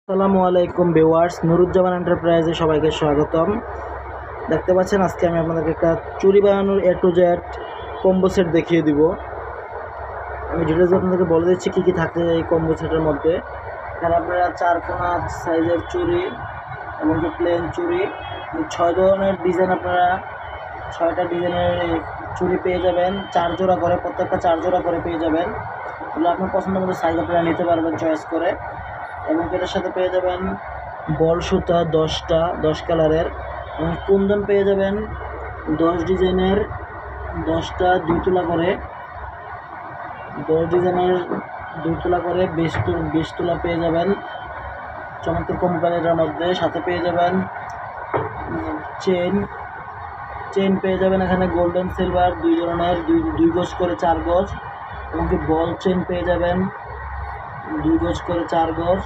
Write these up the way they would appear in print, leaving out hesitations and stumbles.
আসসালামু আলাইকুম ভিউয়ার্স, নুরুজ্জামান এন্টারপ্রাইজে সবাইকে স্বাগতম। দেখতে পাচ্ছেন আজকে আমি আপনাদেরকে একটা চুড়ি বানানোর A to Z combo set দেখিয়ে দিব। আমি ডিটেলস আপনাদেরকে বলে দিচ্ছি কী কী থাকে এই কম্বো সেটের মধ্যে। এখানে আপনারা 4 কোনা সাইজের চুড়ি এবং প্লেন চুড়ি 6 ধরনের ডিজাইন, আপনারা 6টা ডিজাইনের চুড়ি পেয়ে যাবেন। 4 জোড়া করে, প্রত্যেকটা 4 জোড়া করে পেয়ে যাবেন। এগুলো আপনার পছন্দ মতো সাইজ আপনারা নিতে পারবেন চয়েস করে। এবং এটার সাথে পেয়ে যাবেন বল সুতা 10টা 10 কালারের, এবং কুন্দন পেয়ে যাবেন 10 ডিজাইনের 10টা 2 তোলা করে, 10 ডিজাইনের 2 তোলা করে 20 তোলা পেয়ে যাবেন চমৎকার কোম্পানিটার মধ্যে। সাথে পেয়ে যাবেন চেইন পেয়ে যাবেন এখানে গোল্ডেন সিলভার 2 ধরনের, 2 গজ করে 4 গজ, এবং বল চেইন পেয়ে যাবেন 2 গজ করে 4 গজ,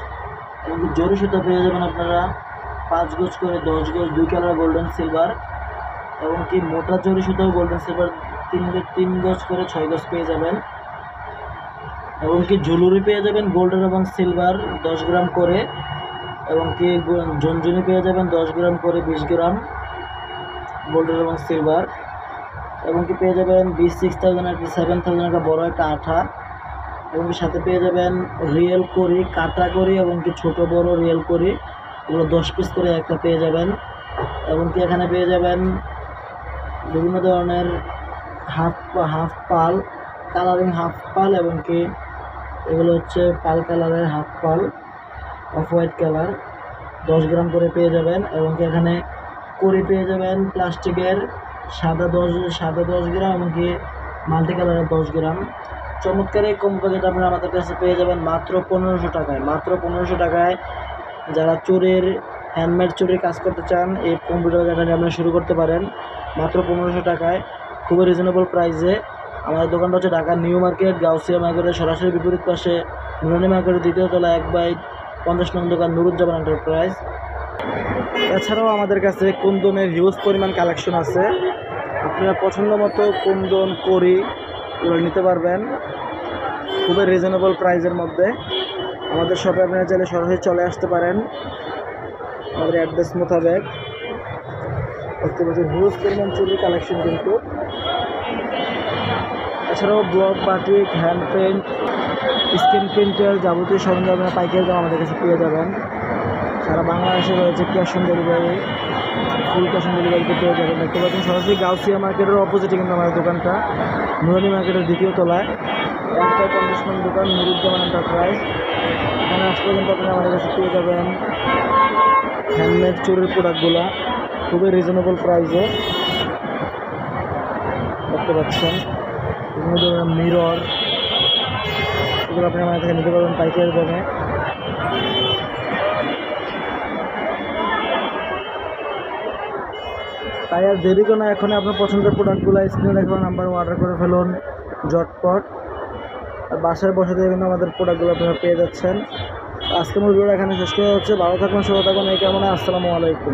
এবং জরি সুতা পেয়ে যাবেন আপনারা 5 গজ করে 10 গজ 2 কালার গোল্ডেন সিলভার, এবং মোটা জরি সুতাও গোল্ডেন সিলভার 3 গজ করে 6 গজ পেয়ে যাবেন, এবং ঝুলুরি পেয়ে যাবেন গোল্ডেন এবং সিলভার 10 গ্রাম করে, এবং ঝুনঝুনি পেয়ে যাবেন 10 গ্রাম করে 20 গ্রাম গোল্ডেন এবং সিলভার, এবং পেয়ে যাবেন 26,000 7,000 একটা বড় একটা আঠা, এবং সাথে পেয়ে যাবেন রিয়েল করি, কাটা করি, এবং ছোট বড় রিয়েল করি, এগুলো 10 পিস করে একটা পেয়ে যাবেন। এবং এখানে পেয়ে যাবেন বিভিন্ন ধরনের হাফ পাল, কালারিং হাফ পাল, এবং এগুলো হচ্ছে পাল কালারের হাফ পাল অফ হোয়াইট কালার 10 গ্রাম করে পেয়ে যাবেন। এবং এখানে করি পেয়ে যাবেন প্লাস্টিকের সাদা 10 গ্রাম, এবং মাল্টি কালারের 10 গ্রাম। চমৎকার এই কম্বো যেটা আপনারা আমাদের কাছে পেয়ে যাবেন মাত্র 1500 টাকায়। মাত্র 1500 টাকায় যারা চুরির হ্যান্ডমেড চুরির কাজ করতে চান এই কম্বোটা আপনারা শুরু করতে পারেন মাত্র 1500 টাকায়, খুবই রিজনেবল প্রাইসে। আমাদের দোকানটা হচ্ছে ঢাকা নিউ মার্কেট, গাউসিয়া মার্কেটের সরাসরি বিপরীত পাশে, নুরানি মার্কেটের 2য় তলা 1/50 নং দোকান নুরুজ্জামান এন্টারপ্রাইজ। এছাড়াও আমাদের কাছে কুন্দনের হিউজ পরিমাণ কালেকশন আছে, আপনারা পছন্দ মতো কুন্দন করি এগুলো নিতে পারবেন খুবই রিজনেবল প্রাইসের মধ্যে। আমাদের শপে আপনারা চাইলে সরাসরি চলে আসতে পারেন আমাদের অ্যাড্রেস মোতাবেক। দেখতে পাচ্ছেন হিউজ পরিমাণ চুরি কালেকশন কিন্তু। এছাড়াও block, batik, hand paint, screen printer যাবতীয় সরঞ্জাম আপনারা পাইকারি দাম আমাদের কাছে পেয়ে যাবেন। সারা বাংলাদেশে রয়েছে cash on delivery, full cash on ডেলিভারিতে পেয়ে যাবেন। দেখতে পাচ্ছেন সরাসরি গাউসিয়া মার্কেটের অপোজিটে কিন্তু আমাদের দোকানটা, নুরানি মার্কেটের 2য় তলায় 1/50 নং দোকান নুরুজ্জামান এন্টারপ্রাইজ। এখানে আসলে কিন্তু আপনারা আমাদের কাছে পেয়ে যাবেন হ্যান্ডমেড চুরির প্রোডাক্টগুলো খুবই রিজনেবল প্রাইসে। দেখতে পাচ্ছেন বিভিন্ন ধরনের মিরর, এগুলো আপনি আমাদের থেকে নিতে পারবেন পাইকারি দামে। তাই আর দেরি করে না, এখন আপনার পছন্দের প্রোডাক্টগুলো স্ক্রিনে দেখানো নাম্বার অর্ডার করে ফেলুন ঝটপট, আর বাসায় বসে দিয়ে কিন্তু আমাদের প্রোডাক্টগুলো আপনারা পেয়ে যাচ্ছেন। আজকের ভিডিওটা এখানে শেষ করা হচ্ছে। ভালো থাকুন, সুস্থ থাকুন, এই কামনায়। আসসালামু আলাইকুম।